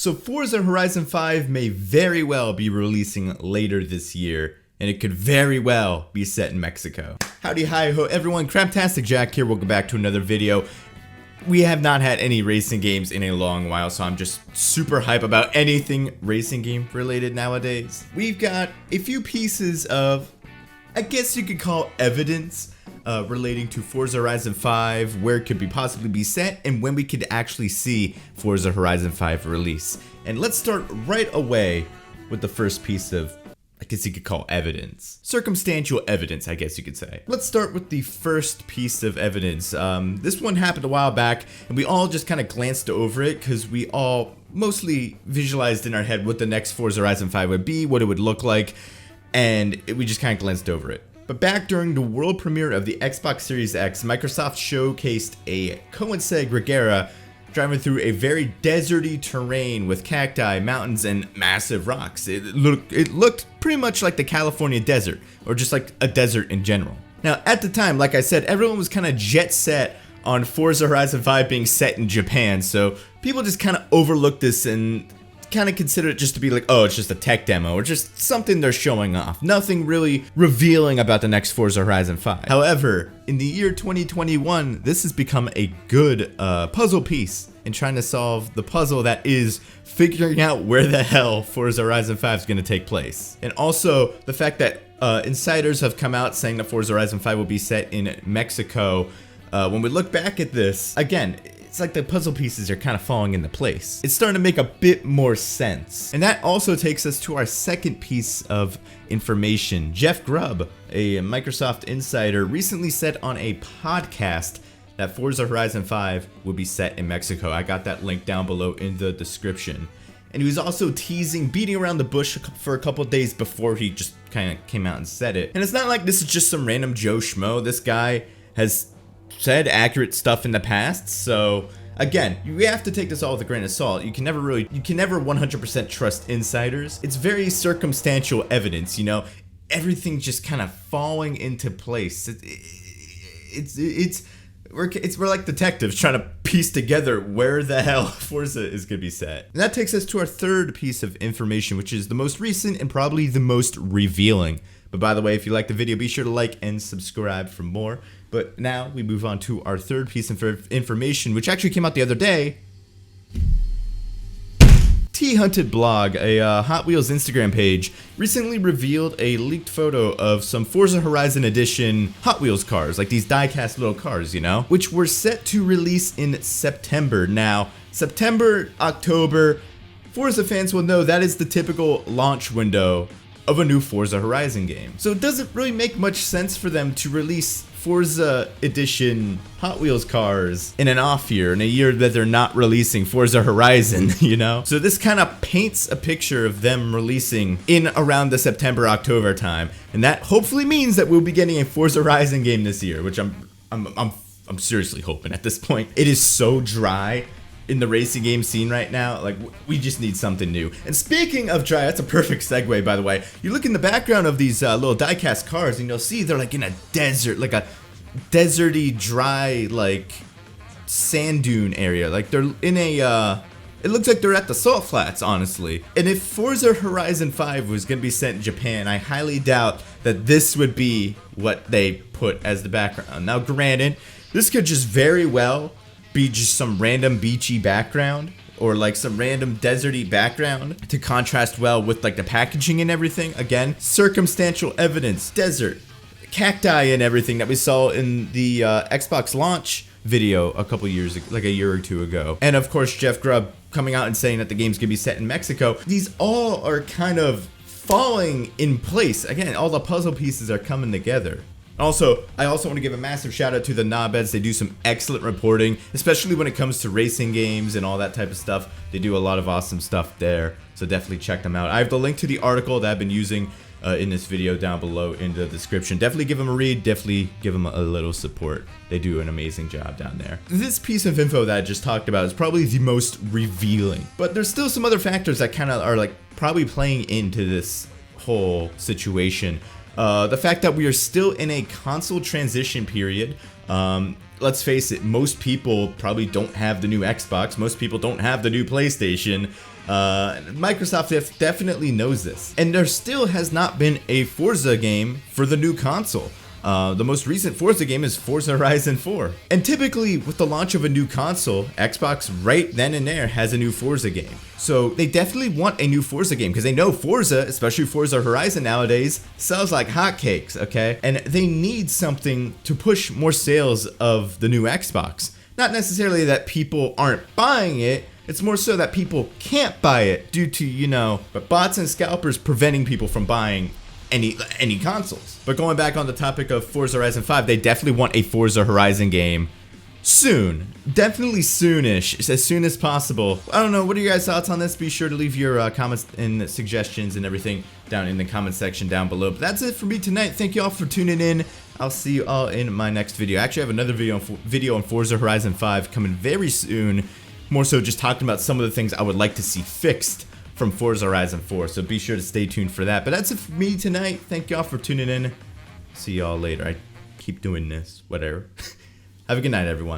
So Forza Horizon 5 may very well be releasing later this year, and it could very well be set in Mexico. Howdy hi ho everyone, Craptastic Jack here, welcome back to another video. We have not had any racing games in a long while, so I'm just super hype about anything racing game related nowadays. We've got a few pieces of, I guess you could call evidence relating to Forza Horizon 5, where it could possibly be set, and when we could actually see Forza Horizon 5 release. And let's start right away with the first piece of, I guess you could call evidence. Circumstantial evidence, I guess you could say. Let's start with the first piece of evidence. This one happened a while back, and we all just kind of glanced over it because we all mostly visualized in our head what the next Forza Horizon 5 would be, what it would look like, and we just kind of glanced over it. But back during the world premiere of the Xbox Series X, Microsoft showcased a Koenigsegg Regera driving through a very deserty terrain with cacti, mountains, and massive rocks. It looked pretty much like the California desert, or just like a desert in general. Now, at the time, like I said, everyone was kind of jet set on Forza Horizon 5 being set in Japan, so people just kind of overlooked this and kind of consider it just to be like, oh, it's just a tech demo or just something they're showing off. Nothing really revealing about the next Forza Horizon 5. However, in the year 2021, this has become a good puzzle piece in trying to solve the puzzle that is figuring out where the hell Forza Horizon 5 is going to take place. And also the fact that insiders have come out saying that Forza Horizon 5 will be set in Mexico. When we look back at this, again, it's like the puzzle pieces are kind of falling into place. It's starting to make a bit more sense. And that also takes us to our second piece of information. Jeff Grubb, a Microsoft insider, recently said on a podcast that Forza Horizon 5 will be set in Mexico. I got that link down below in the description. And he was also teasing, beating around the bush for a couple days before he just kind of came out and said it. And it's not like this is just some random Joe Schmo. This guy has said accurate stuff in the past, so again, you have to take this all with a grain of salt. You can never 100% trust insiders. It's very circumstantial evidence, you know, everything's just kind of falling into place. We're like detectives trying to piece together where the hell Forza is going to be set. And that takes us to our third piece of information, which is the most recent and probably the most revealing. But by the way, if you like the video, be sure to like and subscribe for more. But now we move on to our third piece of information, which actually came out the other day. T-Hunted Blog, a Hot Wheels Instagram page, recently revealed a leaked photo of some Forza Horizon Edition Hot Wheels cars, like these die-cast little cars, you know, which were set to release in September. Now, September, October, Forza fans will know that is the typical launch window of a new Forza Horizon game. So it doesn't really make much sense for them to release Forza Edition Hot Wheels cars in an off year, in a year that they're not releasing Forza Horizon, you know? So this kind of paints a picture of them releasing in around the September-October time, and that hopefully means that we'll be getting a Forza Horizon game this year, which I'm seriously hoping at this point. It is so dry in the racing game scene right now, like we just need something new. And speaking of dry, that's a perfect segue, by the way. You look in the background of these little die-cast cars and you'll see they're like in a desert, like a deserty, dry, like sand dune area. Like they're in a, it looks like they're at the salt flats, honestly. And if Forza Horizon 5 was gonna be set in Japan, I highly doubt that this would be what they put as the background. Now granted, this could just very well be just some random beachy background or like some random deserty background to contrast well with like the packaging and everything. Again, circumstantial evidence, desert, cacti and everything that we saw in the Xbox launch video a couple years ago, like a year or two ago. And of course, Jeff Grubb coming out and saying that the game's gonna be set in Mexico. These all are kind of falling in place. Again, all the puzzle pieces are coming together. Also, I also want to give a massive shout out to the Knobheads. They do some excellent reporting, especially when it comes to racing games and all that type of stuff. They do a lot of awesome stuff there, so definitely check them out. I have the link to the article that I've been using in this video down below in the description. Definitely give them a read, definitely give them a little support. They do an amazing job down there. This piece of info that I just talked about is probably the most revealing, but there's still some other factors that kind of are like probably playing into this whole situation. The fact that we are still in a console transition period. Let's face it, most people probably don't have the new Xbox. Most people don't have the new PlayStation. Microsoft definitely knows this. And there still has not been a Forza game for the new console. The most recent Forza game is Forza Horizon 4. And typically, with the launch of a new console, Xbox right then and there has a new Forza game. So they definitely want a new Forza game because they know Forza, especially Forza Horizon nowadays, sells like hotcakes, okay? And they need something to push more sales of the new Xbox. Not necessarily that people aren't buying it, it's more so that people can't buy it due to, bots and scalpers preventing people from buying any consoles. But going back on the topic of Forza Horizon 5, they definitely want a Forza Horizon game soon. Definitely soonish, as soon as possible. I don't know, what are your guys' thoughts on this? Be sure to leave your comments and suggestions and everything down in the comment section down below. But that's it for me tonight. Thank you all for tuning in. I'll see you all in my next video. Actually, I have another video on Forza Horizon 5 coming very soon. More so just talking about some of the things I would like to see fixed from Forza Horizon 4, so be sure to stay tuned for that. But that's it for me tonight. Thank y'all for tuning in. See y'all later. I keep doing this, whatever. Have a good night, everyone.